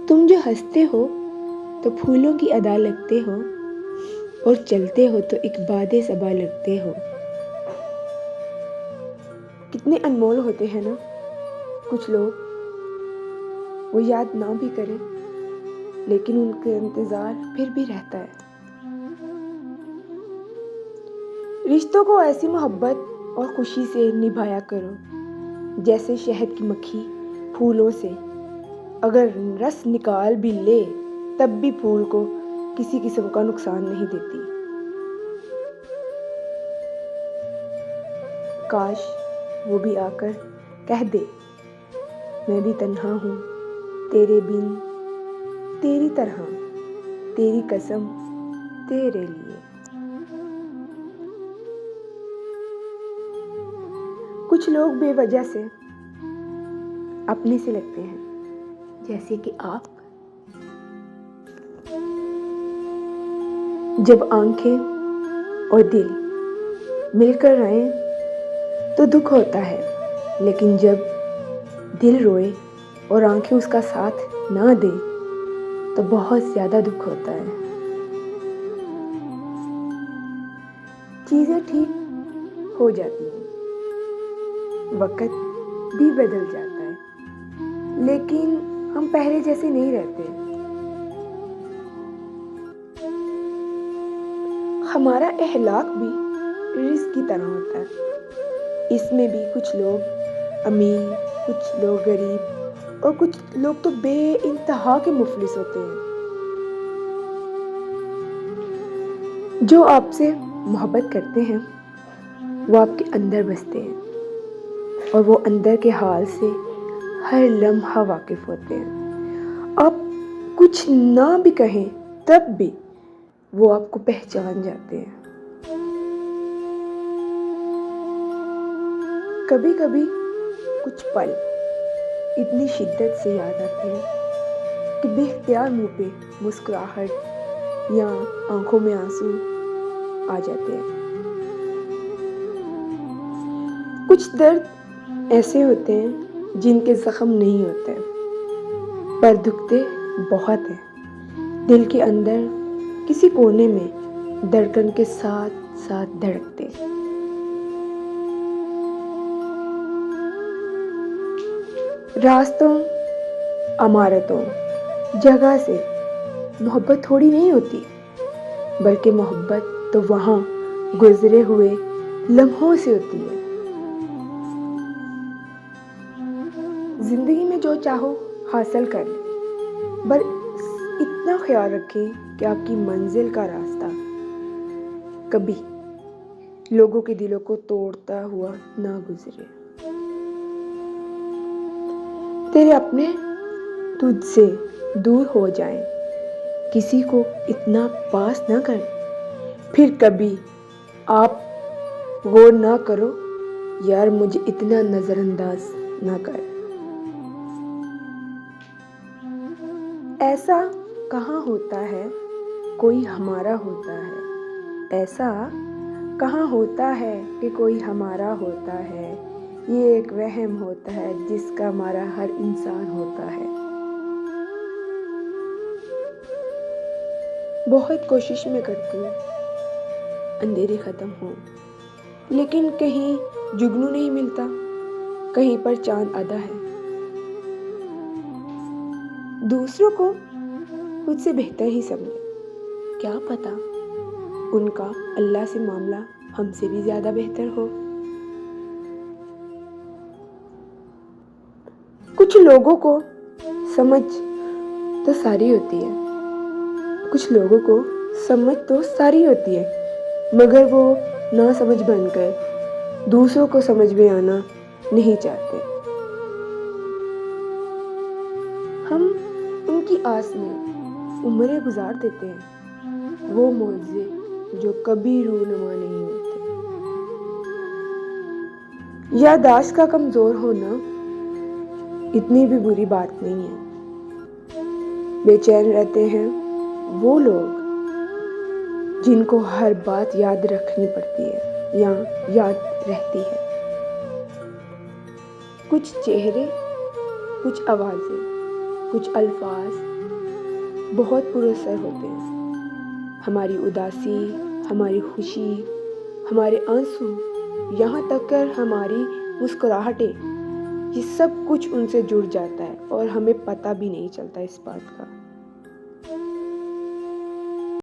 تم جو ہنستے ہو تو پھولوں کی ادا لگتے ہو، اور چلتے ہو تو ایک باد صبا لگتے ہو۔ کتنے انمول ہوتے ہیں نا کچھ لوگ، وہ یاد نہ بھی کریں لیکن ان کا انتظار پھر بھی رہتا ہے۔ رشتوں کو ایسی محبت اور خوشی سے نبھایا کرو جیسے شہد کی مکھی پھولوں سے اگر رس نکال بھی لے تب بھی پھول کو کسی قسم کا نقصان نہیں دیتی۔ کاش وہ بھی آ کر کہہ دے، میں بھی تنہا ہوں تیرے بن، تیری طرح، تیری قسم تیرے لیے۔ کچھ لوگ بے وجہ سے اپنے سے لگتے ہیں، جیسے کہ آپ۔ جب آنکھیں اور دل مل کر روئیں تو دکھ ہوتا ہے، لیکن جب دل روئے اور آنکھیں اس کا ساتھ نہ دیں تو بہت زیادہ دکھ ہوتا ہے۔ چیزیں ٹھیک ہو جاتی ہیں، وقت بھی بدل جاتا ہے، لیکن ہم پہلے جیسے نہیں رہتے۔ ہمارا اخلاق بھی رزق کی طرح ہوتا ہے، اس میں بھی کچھ لوگ امیر، کچھ لوگ غریب اور کچھ لوگ تو بے انتہا کے مفلس ہوتے ہیں۔ جو آپ سے محبت کرتے ہیں وہ آپ کے اندر بستے ہیں اور وہ اندر کے حال سے ہر لمحہ واقف ہوتے ہیں۔ آپ کچھ نہ بھی کہیں تب بھی وہ آپ کو پہچان جاتے ہیں۔ کبھی کبھی کچھ پل اتنی شدت سے یاد آتے ہیں کہ بے اختیار منہ پہ مسکراہٹ یا آنکھوں میں آنسو آ جاتے ہیں۔ کچھ درد ایسے ہوتے ہیں جن کے زخم نہیں ہوتے پر دکھتے بہت ہیں، دل کے اندر کسی کونے میں دھڑکن کے ساتھ ساتھ دھڑکتے۔ راستوں، عمارتوں، جگہ سے محبت تھوڑی نہیں ہوتی، بلکہ محبت تو وہاں گزرے ہوئے لمحوں سے ہوتی ہے۔ زندگی میں جو چاہو حاصل کر لیں، بس اتنا خیال رکھیں کہ آپ کی منزل کا راستہ کبھی لوگوں کے دلوں کو توڑتا ہوا نہ گزرے۔ تیرے اپنے تجھ سے دور ہو جائیں، کسی کو اتنا پاس نہ کر، پھر کبھی آپ غور نہ کرو، یار مجھے اتنا نظر انداز نہ کر۔ ایسا کہاں ہوتا ہے کوئی ہمارا ہوتا ہے، ایسا کہاں ہوتا ہے کہ کوئی ہمارا ہوتا ہے، یہ ایک وہم ہوتا ہے جس کا ہمارا ہر انسان ہوتا ہے۔ بہت کوشش میں کرتی ہوں اندھیرے ختم ہوں، لیکن کہیں جگنو نہیں ملتا، کہیں پر چاند آدھا ہے۔ دوسروں کو خود سے بہتر ہی سمجھے، کیا پتا ان کا اللہ سے معاملہ ہم سے بھی زیادہ بہتر ہو۔ کچھ لوگوں کو سمجھ تو ساری ہوتی ہے، کچھ لوگوں کو سمجھ تو ساری ہوتی ہے مگر وہ نہ سمجھ بن کر دوسروں کو سمجھ میں آنا نہیں چاہتے۔ ہم ان کی آس میں عمریں گزار دیتے ہیں، وہ معجزے جو کبھی رونما نہیں ہوتے۔ یادداشت کا کمزور ہونا اتنی بھی بری بات نہیں ہے۔ بے چین رہتے ہیں وہ لوگ جن کو ہر بات یاد رکھنی پڑتی ہے یا یاد رہتی ہے۔ کچھ چہرے، کچھ آوازیں، کچھ الفاظ بہت پراثر ہوتے ہیں. ہماری اداسی، ہماری خوشی، ہمارے آنسو، یہاں تک کہ ہماری مسکراہٹیں، یہ سب کچھ ان سے جڑ جاتا ہے اور ہمیں پتہ بھی نہیں چلتا اس بات کا.